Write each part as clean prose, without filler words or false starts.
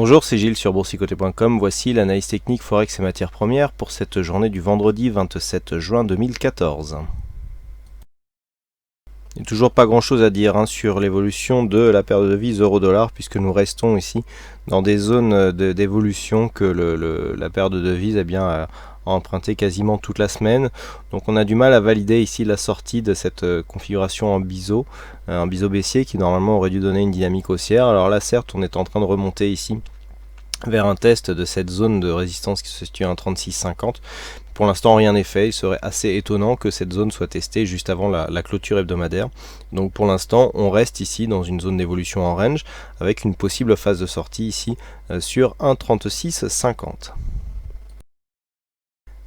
Bonjour, c'est Gilles sur boursicoté.com. Voici l'analyse technique Forex et matières premières pour cette journée du vendredi 27 juin 2014. Il n'y a toujours pas grand chose à dire sur l'évolution de la paire de devises euro-dollar, puisque nous restons ici dans des zones d'évolution que la paire de devises a emprunté quasiment toute la semaine. Donc on a du mal à valider ici la sortie de cette configuration en biseau baissier qui normalement aurait dû donner une dynamique haussière. Alors là certes on est en train de remonter ici vers un test de cette zone de résistance qui se situe à 36,50. Pour l'instant rien n'est fait, il serait assez étonnant que cette zone soit testée juste avant la clôture hebdomadaire. Donc pour l'instant on reste ici dans une zone d'évolution en range avec une possible phase de sortie ici sur 1,3650.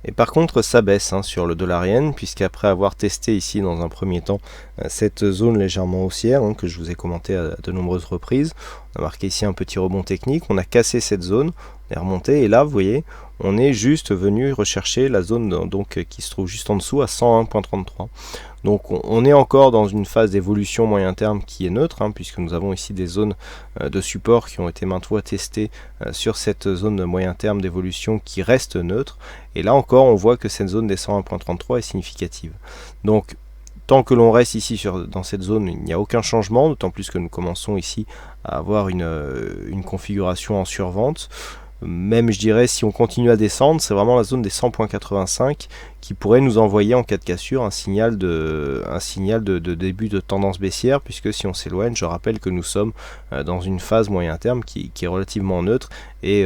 Et par contre ça baisse sur le dollar yen, puisqu'après avoir testé ici dans un premier temps cette zone légèrement haussière que je vous ai commenté à de nombreuses reprises, on a marqué ici un petit rebond technique, on a cassé cette zone, on est remonté et là vous voyez on est juste venu rechercher la zone qui se trouve juste en dessous à 101.33. Donc on est encore dans une phase d'évolution moyen terme qui est neutre, puisque nous avons ici des zones de support qui ont été maintes fois testées sur cette zone de moyen terme d'évolution qui reste neutre. Et là encore on voit que cette zone des 101.33 est significative. Donc tant que l'on reste ici dans cette zone, il n'y a aucun changement, d'autant plus que nous commençons ici à avoir une configuration en survente. Même je dirais si on continue à descendre, c'est vraiment la zone des 100.85 qui pourrait nous envoyer en cas de cassure un signal de début de tendance baissière, puisque si on s'éloigne, je rappelle que nous sommes dans une phase moyen terme qui est relativement neutre et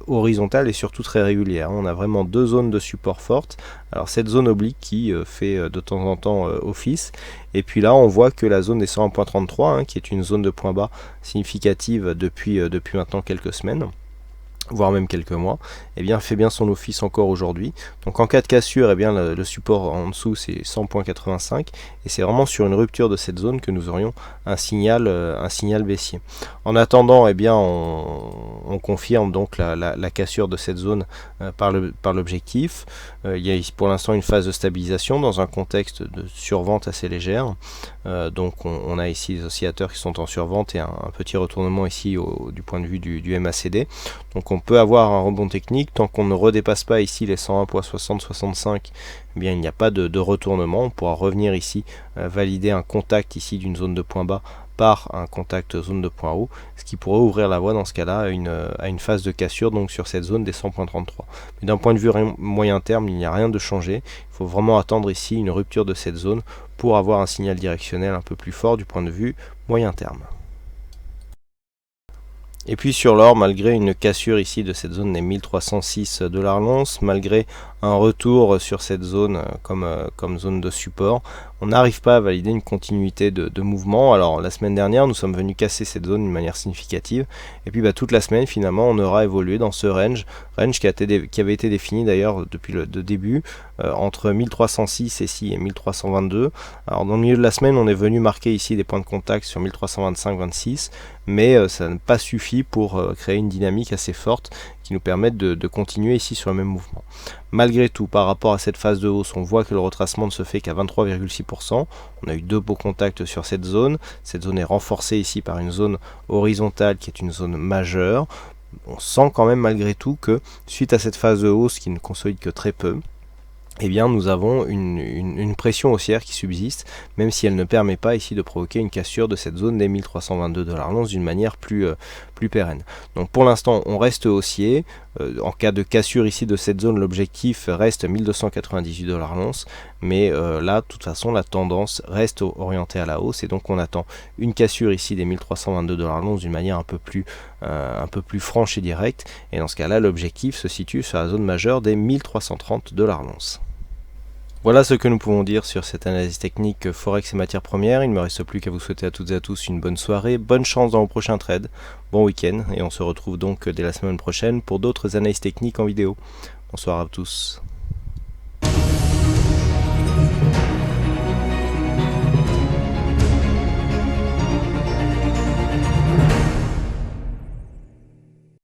horizontale et surtout très régulière. On a vraiment deux zones de support fortes. Alors cette zone oblique qui fait de temps en temps office, et puis là on voit que la zone des 101.33 qui est une zone de point bas significative depuis maintenant quelques semaines, voire même quelques mois, fait bien son office encore aujourd'hui. Donc en cas de cassure, le support en dessous c'est 100.85 et c'est vraiment sur une rupture de cette zone que nous aurions un signal baissier. En attendant, on confirme donc la cassure de cette zone par l'objectif. Il y a pour l'instant une phase de stabilisation dans un contexte de survente assez légère. Donc on a ici les oscillateurs qui sont en survente et un petit retournement ici du point de vue du MACD. Donc on peut avoir un rebond technique tant qu'on ne redépasse pas ici les 101.60-65. Il n'y a pas de retournement. On pourra revenir ici valider un contact ici d'une zone de point bas par un contact zone de point haut, ce qui pourrait ouvrir la voie dans ce cas-là à une phase de cassure donc sur cette zone des 100.33. Mais d'un point de vue moyen terme, il n'y a rien de changé. Il faut vraiment attendre ici une rupture de cette zone pour avoir un signal directionnel un peu plus fort du point de vue moyen terme. Et puis sur l'or, malgré une cassure ici de cette zone des 1306 $ l'once, malgré un retour sur cette zone comme zone de support, on n'arrive pas à valider une continuité de mouvement. Alors la semaine dernière, nous sommes venus casser cette zone d'une manière significative, et puis toute la semaine finalement on aura évolué dans ce range qui avait été défini d'ailleurs depuis le début entre 1306 ici et 1322. Alors dans le milieu de la semaine, on est venu marquer ici des points de contact sur 1325-26, mais ça n'a pas suffi pour créer une dynamique assez forte qui nous permette de continuer ici sur le même mouvement. Malgré tout, par rapport à cette phase de hausse, on voit que le retracement ne se fait qu'à 23,6%. On a eu deux beaux contacts sur cette zone. Cette zone est renforcée ici par une zone horizontale qui est une zone majeure. On sent quand même malgré tout que suite à cette phase de hausse qui ne consolide que très peu, nous avons une pression haussière qui subsiste, même si elle ne permet pas ici de provoquer une cassure de cette zone des 1322 $ l'once d'une manière plus pérenne. Donc pour l'instant, on reste haussier. En cas de cassure ici de cette zone, l'objectif reste 1298 $ l'once, mais là, de toute façon, la tendance reste orientée à la hausse, et donc on attend une cassure ici des 1322 $ l'once d'une manière un peu plus franche et directe, et dans ce cas-là, l'objectif se situe sur la zone majeure des 1330 $ l'once. Voilà ce que nous pouvons dire sur cette analyse technique Forex et matières premières. Il ne me reste plus qu'à vous souhaiter à toutes et à tous une bonne soirée, bonne chance dans vos prochains trades, bon week-end, et on se retrouve donc dès la semaine prochaine pour d'autres analyses techniques en vidéo. Bonsoir à tous.